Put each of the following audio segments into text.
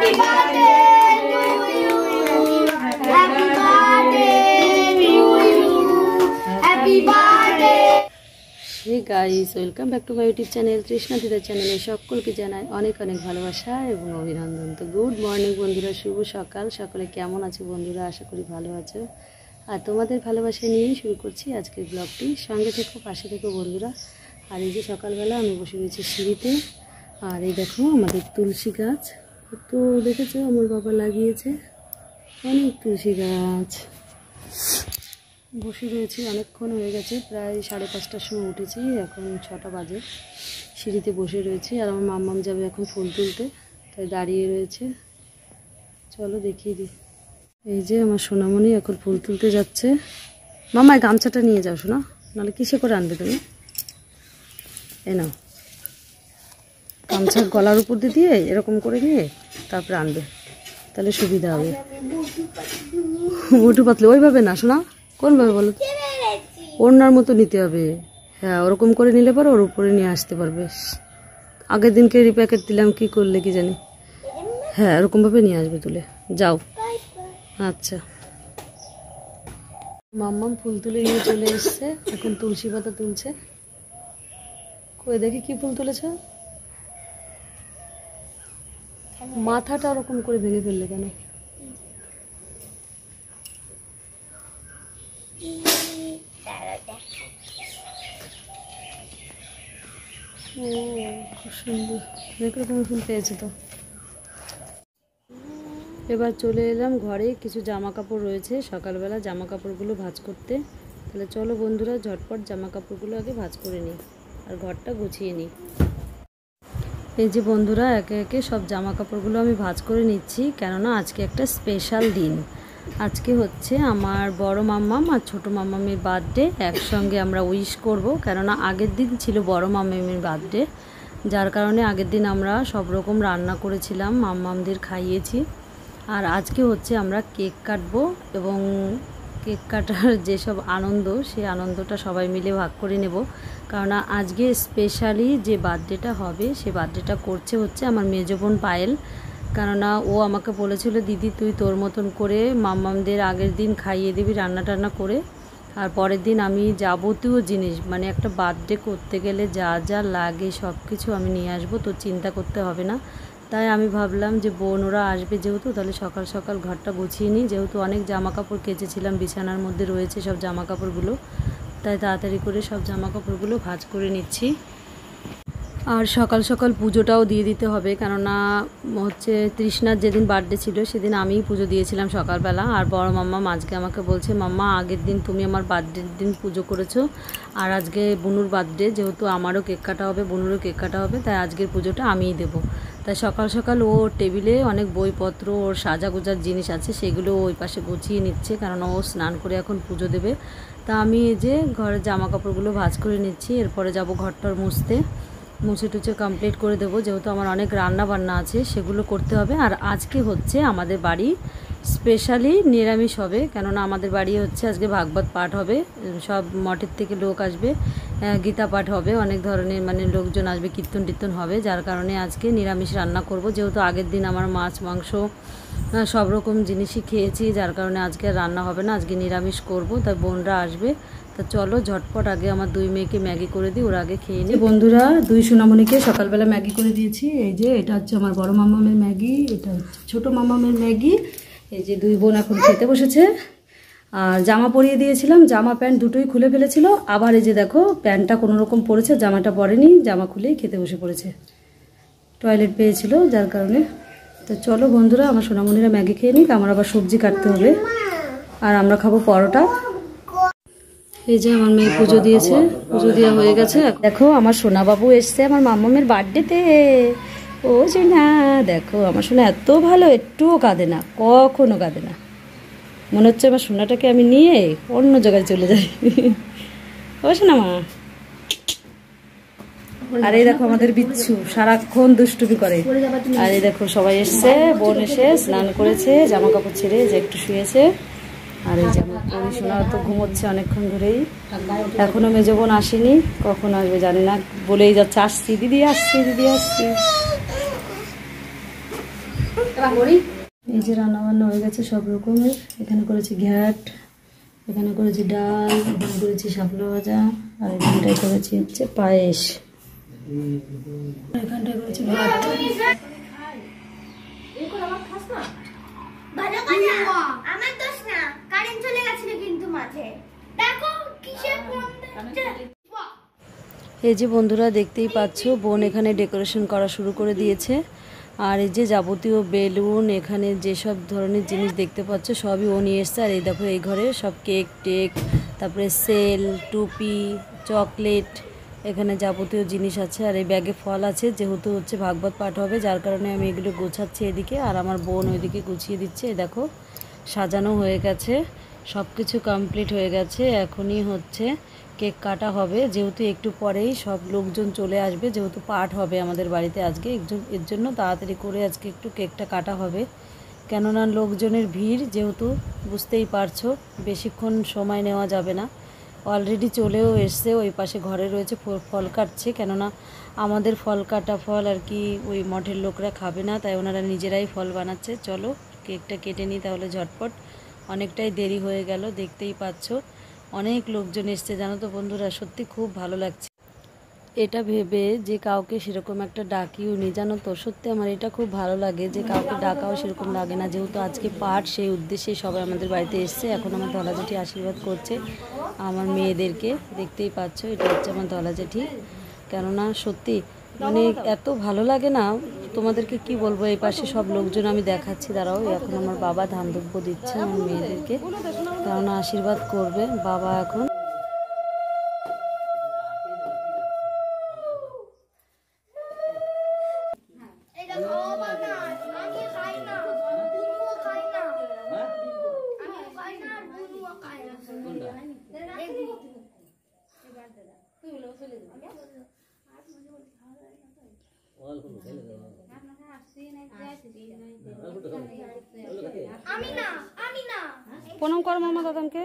Hey guys, welcome back to my YouTube channel তৃষ্ণা দিদার চ্যানেলে সকলকে জানাই অনেক অনেক ভালোবাসা এবং অভিনন্দন। তো গুড মর্নিং বন্ধুরা, শুভ সকাল। সকলে কেমন আছো বন্ধুরা? আশা করি ভালো আছো। আর তোমাদের ভালোবাসা নিয়েই শুরু করছি আজকের ব্লগটি। সঙ্গে থেকো, পাশে থেকো বন্ধুরা। আর এই যে সকালবেলা আমি বসে রয়েছি সিঁড়িতে। আর এই দেখো আমাদের তুলসী গাছ, তো দেখেছো আমার বাবা লাগিয়েছে অনেক তুলসী গাছ। বসে রয়েছি, অনেকক্ষণ হয়ে গেছে, প্রায় 5:30টার সময় উঠেছি, এখন 6টা বাজে। সিঁড়িতে বসে রয়েছি আর আমার মাম্মাম যাবে এখন ফুল তুলতে, তাই দাঁড়িয়ে রয়েছে। চলো দেখিয়ে দিই। এই যে আমার সোনামণি এখন ফুল তুলতে যাচ্ছে। মামায় গামছাটা নিয়ে যাও শোনা, নাহলে কিসে করে আনবে তুমি? এই নাও, গামছার গলার উপর দিয়ে এরকম করে নিয়ে তারপরে আনবে, তাহলে সুবিধা হবে। বটু পাতলে ওইভাবে না শোনা, কোনভাবে বলো? ওড়নার মতো নিতে হবে। হ্যাঁ, ওরকম করে নিলে পরে ওর উপরে নিয়ে আসতে পারবে। আগের দিনকে প্যাকেট দিলাম, কি করলে কি জানি। হ্যাঁ, এরকমভাবে নিয়ে আসবে তুলে। যাও। আচ্ছা, মাম্মাম ফুল তুলে নিয়ে চলে এসছে, এখন তুলসী পাতা তুলছে। কই দেখি কি ফুল তুলেছ? মাথাটা ওরকম করে ভেঙে ফেললে কেন? খুব সুন্দর, দেখো তুমি ফুল পেয়েছো তো। এবার চলে এলাম ঘরে, কিছু জামা কাপড় রয়েছে, সকালবেলা জামা কাপড়গুলো ভাঁজ করতে। তাহলে চলো বন্ধুরা, ঝটপট জামা কাপড়গুলো আগে ভাঁজ করে নিই আর ঘরটা গুছিয়ে নিই। এই যে বন্ধুরা, একে একে সব জামা কাপড়গুলো আমি ভাঁজ করে নিচ্ছি, কেননা আজকে একটা স্পেশাল দিন। আজকে হচ্ছে আমার বড় মাম্মাম আর ছোট মাম্মামের বার্থডে, একসঙ্গে আমরা উইশ করব। কেননা আগের দিন ছিল বড় মাম্মামের বার্থডে, যার কারণে আগের দিন আমরা সব রকম রান্না করেছিলাম, মাম্মামদের খাইয়েছি। আর আজকে হচ্ছে আমরা কেক কাটবো এবং কেক কাটার যেসব আনন্দ, সেই আনন্দটা সবাই মিলে ভাগ করে নেব। কেননা আজকে স্পেশালি যে বার্থডেটা হবে, সে বার্থডেটা করছে হচ্ছে আমার মেজো বোন পায়েল। কেননা ও আমাকে বলেছিল, দিদি তুই তোর মতন করে মাম্মামদের আগের দিন খাইয়ে দিবি রান্না টান্না করে, আর পরের দিন আমি যাবতীয় জিনিস, মানে একটা বার্থডে করতে গেলে যা যা লাগে সব কিছু আমি নিয়ে আসবো, তো চিন্তা করতে হবে না। তাই আমি ভাবলাম যে বোন ওরা আসবে যেহেতু, তাহলে সকাল সকাল ঘরটা গুছিয়ে নিই। যেহেতু অনেক জামা কাপড় কেচেছিলাম, বিছানার মধ্যে রয়েছে সব জামা কাপড়গুলো, তাই তাড়াতাড়ি করে সব জামা কাপড়গুলো ভাঁজ করে নিচ্ছি। আর সকাল সকাল পুজোটাও দিয়ে দিতে হবে, কেননা হচ্ছে তৃষ্ণার যেদিন বার্থডে ছিল সেদিন আমিই পুজো দিয়েছিলাম সকালবেলা। আর বড় মাম্মা আজকে আমাকে বলছে, মাম্মা আগের দিন তুমি আমার বার্থডের দিন পুজো করেছো, আর আজকে বুনুর বার্থডে, যেহেতু আমারও কেক কাটা হবে, বুনুরও কেক কাটা হবে, তাই আজকের পুজোটা আমিই দেবো। তাই সকাল সকাল ও টেবিলে অনেক বইপত্র, ওর সাজাগোজার জিনিস আছে, সেগুলো ওই পাশে গুছিয়ে নিচ্ছে, কেননা ও স্নান করে এখন পুজো দেবে। তা আমি এই যে ঘরের জামা কাপড়গুলো ভাঁজ করে নিচ্ছি, এরপরে যাব ঘরটার মুছে টুছে কমপ্লিট করে দেবো, যেহেতু আমার অনেক রান্না বান্না আছে সেগুলো করতে হবে। আর আজকে হচ্ছে আমাদের বাড়ি স্পেশালি নিরামিষ হবে, কেননা আমাদের বাড়ি হচ্ছে আজকে ভাগবত পাঠ হবে, সব মঠের থেকে লোক আসবে, গীতা পাঠ হবে, অনেক ধরনের মানে লোকজন আসবে, কীর্তন টীর্তন হবে, যার কারণে আজকে নিরামিষ রান্না করব। যেহেতু আগের দিন আমার মাছ মাংস সব রকম জিনিসই খেয়েছি, যার কারণে আজকে আর রান্না হবে না, আজকে নিরামিষ করব। তাই বোনরা আসবে, তা চলো ঝটপট আগে আমার 2 মেয়েকে ম্যাগি করে দিই, ওরা আগে খেয়ে নিই। বন্ধুরা, 2 সোনামণিকে সকালবেলা ম্যাগি করে দিয়েছি। এই যে এটা হচ্ছে আমার বড় মাম্মামের ম্যাগি, এটা হচ্ছে ছোট মাম্মামের ম্যাগি। এই যে 2 বোন এখন খেতে বসেছে। আর জামা পরিয়ে দিয়েছিলাম, জামা প্যান্ট দুটোই খুলে ফেলেছিল, আবার এই যে দেখো প্যান্টটা কোনো রকম পরেছে, জামাটা পরেনি, জামা খুলেই খেতে বসে পড়েছে, টয়লেট পেয়েছিল যার কারণে। তো চলো বন্ধুরা, আমার সোনামণিরা ম্যাগি খেয়ে নিক, আমার আবার সবজি কাটতে হবে, আর আমরা খাবো পরোটা। এই যে আমার মেয়ে পুজো দিয়েছে, পুজো দেওয়া হয়ে গেছে। দেখো আমার সোনাবাবু এসছে আমার মাম্মামের বার্থডেতে। ও সোনা, দেখো আমার সোনা এত ভালো, একটুও কাঁদে না, কখনো কাঁদে না। মনে হচ্ছে আমার সোনাটাকে আমি নিয়ে অন্য জায়গায় চলে যাই। ও সোনা মা। আর এই দেখো আমাদের বিচ্ছু সারাক্ষণ দুষ্টুমি করে। আর এই দেখো সবাই এসছে, বোন এসে স্নান করেছে, জামা কাপড় ছেড়ে যে একটু শুয়েছে। আর এই যে আমার পড়াশোনা তো ঘুমোচ্ছে অনেকক্ষণ ধরেই, এখনো মেজো বোন আসেনি, কখন আসবে জানি না, বলেই যাচ্ছে আসছি দিদি, আসছি দিদি, আসছি। এই যে রান্না বান্না হয়ে গেছে সব রকমের। এখানে করেছি ঘ্যাট, এখানে করেছি ডাল, এখানে করেছি শাপলা ভাজা, আর এখানটায় করেছি হচ্ছে পায়েস, এখানটায় করেছি ভাত। এই যে বন্ধুরা দেখতেই পাচ্ছ, বোন এখানে ডেকোরেশন করা শুরু করে দিয়েছে। আর এই যে যাবতীয় বেলুন, এখানে যেসব ধরনের জিনিস দেখতে পাচ্ছ সবই ও নিয়ে এসছে। আর এই দেখো এই ঘরে সব কেক টেক, তারপরে সেল, টুপি, চকলেট, এখানে যাবতীয় জিনিস আছে। আর এই ব্যাগে ফল আছে, যেহেতু হচ্ছে ভাগবত পাঠ হবে, যার কারণে আমি এগুলো গোছাচ্ছি এদিকে, আর আমার বোন ওইদিকে গুছিয়ে দিচ্ছে। এই দেখো সাজানো হয়ে গেছে, সব কিছু কমপ্লিট হয়ে গেছে। এখনই হচ্ছে কেক কাটা হবে, যেহেতু একটু পরেই সব লোকজন চলে আসবে, যেহেতু পাঠ হবে আমাদের বাড়িতে আজকে, এর জন্য তাড়াতাড়ি করে আজকে একটু কেকটা কাটা হবে। কেননা লোকজনের ভিড়, যেহেতু বুঝতেই পারছো বেশিক্ষণ সময় নেওয়া যাবে না। অলরেডি চলেও এসছে, ওই পাশে ঘরে রয়েছে, ফল কাটছে। কেননা আমাদের ফল কাটা ফল আর কি ওই মঠের লোকরা খাবে না, তাই ওনারা নিজেরাই ফল বানাচ্ছে। চলো কেকটা কেটে নিই তাহলে ঝটপট, অনেকটাই দেরি হয়ে গেল। দেখতেই পাচ্ছ অনেক লোকজন এসছে, জানো তো বন্ধুরা, সত্যি খুব ভালো লাগছে। এটা ভেবে যে কাউকে সেরকম একটা ডাকিও নি, জানো তো, সত্যি আমার এটা খুব ভালো লাগে যে কাউকে ডাকাও সেরকম লাগে না। যেহেতু আজকে পাঠ, সেই উদ্দেশ্যে সবাই আমাদের বাড়িতে এসছে। এখন আমার ধলা জেঠি আশীর্বাদ করছে আমার মেয়েদেরকে, দেখতেই পাচ্ছ এটা হচ্ছে আমার ধলা জেঠি। কেননা সত্যি মানে এত ভালো লাগে না, তোমাদেরকে কি বলবো। এই পাশে সব লোকজন আমি দেখাচ্ছি, দাঁড়াও। এখন আমার বাবা ধান দুব্য দিচ্ছে আমার মেয়েদেরকে, কেননা আশীর্বাদ করবে বাবা এখন। প্রণাম কর মামা দাদাকে।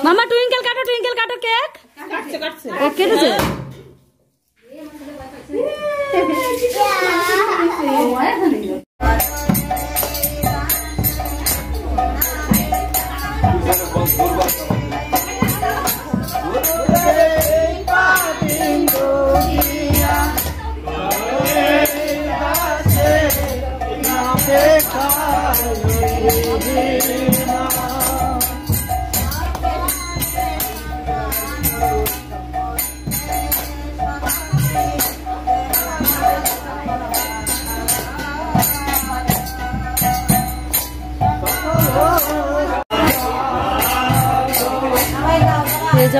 মামা টুইঙ্কেল কাটো কেক কেটেছে।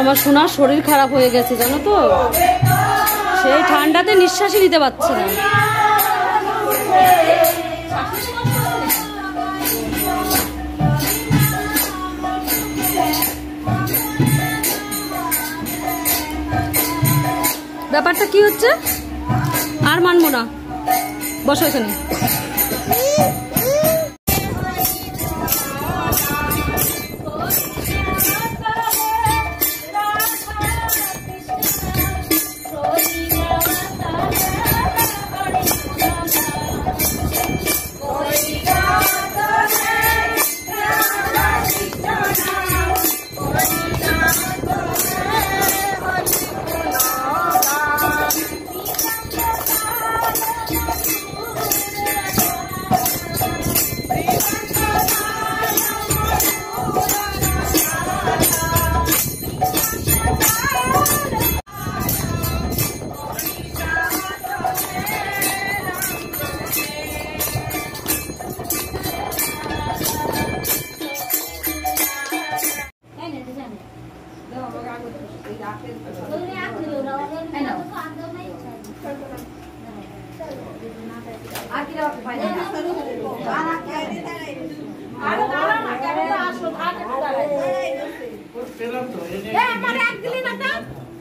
আমার সোনার শরীর খারাপ হয়ে গেছে, জানো তো, সেই ঠান্ডাতে নিঃশ্বাসই নিতে পারছি না। ব্যাপারটা কি হচ্ছে আর মানবো না, বসো এখানে।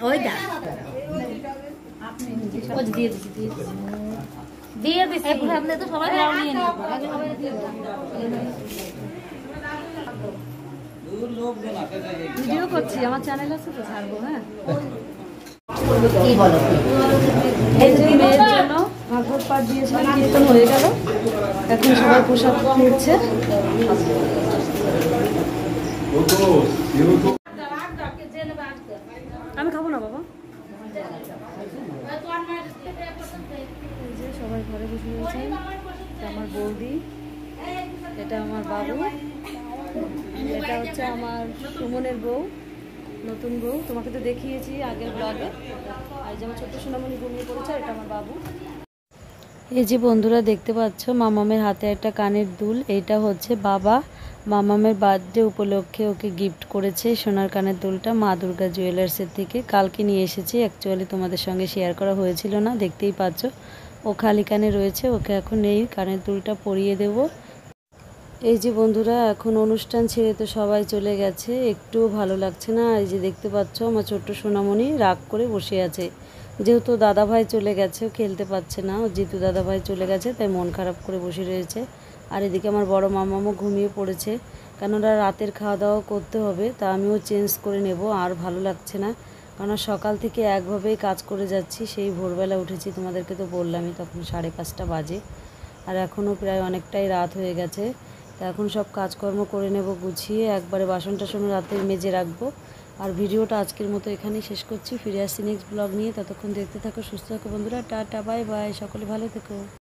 ওই দা দিয়ে দিচ্ছি দিয়ে দিচ্ছি আপনি তো সবাই নিয়ে ভিডিও করছি, আমার চ্যানেল আছে তো, ছাড়বো। হ্যাঁ, এই যে মেয়ের জন্য ভাগবত পাঠ দিয়েছিলাম, কীর্তন হয়ে গেল, এখন সবাই প্রসাদ নিচ্ছে। আমি খাবো না বাবা। এই যে সবাই ঘরে বসে রয়েছে, আমার বৌদি, এটা আমার বাবু, এটা হচ্ছে আমার সুমনের বউ, নতুন বউ, তোমাকে তো দেখিয়েছি আগের ব্লগে। আর যে আমার ছোট্ট সোনামণি ঘুমিয়ে পড়েছে, এটা আমার বাবু। এই যে বন্ধুরা দেখতে পাচ্ছ মামামের হাতে একটা কানের দুল, এইটা হচ্ছে বাবা মামামের বার্থডে উপলক্ষে ওকে গিফট করেছে। সোনার কানের দুলটা মা দুর্গা জুয়েলার্সের থেকে কালকে নিয়ে এসেছি। অ্যাকচুয়ালি তোমাদের সঙ্গে শেয়ার করা হয়েছিল না, দেখতেই পাচ্ছ ও খালি কানে রয়েছে, ওকে এখন এই কানের দুলটা পরিয়ে দেব। এই যে বন্ধুরা এখন অনুষ্ঠান ছেড়ে তো সবাই চলে গেছে, একটুও ভালো লাগছে না। এই যে দেখতে পাচ্ছ আমার ছোট্ট সোনামণি রাগ করে বসে আছে, যেহেতু দাদাভাই চলে গেছে, ও খেলতে পারছে না, ও যেহেতু দাদাভাই চলে গেছে তাই মন খারাপ করে বসে রয়েছে। আর এদিকে আমার বড় মামামও ঘুমিয়ে পড়েছে, কেননা রাতের খাওয়া দাওয়া করতে হবে, তা আমিও চেঞ্জ করে নেব। আর ভালো লাগছে না, কেননা সকাল থেকে একভাবেই কাজ করে যাচ্ছি, সেই ভোরবেলা উঠেছি, তোমাদেরকে তো বললামই, তখন 5:30 বাজে, আর এখনও প্রায় অনেকটাই রাত হয়ে গেছে। তা এখন সব কাজকর্ম করে নেব গুছিয়ে, একবারে বাসন টাসন রাতে মেজে রাখবো। আর ভিডিওটা আজকের মতো এখানেই শেষ করছি, ফিরে আসছি নেক্সট ব্লগ নিয়ে। ততক্ষণ দেখতে থাকো, সুস্থ থাকো বন্ধুরা, টাটা বাই বাই, সকলে ভালো থেকো।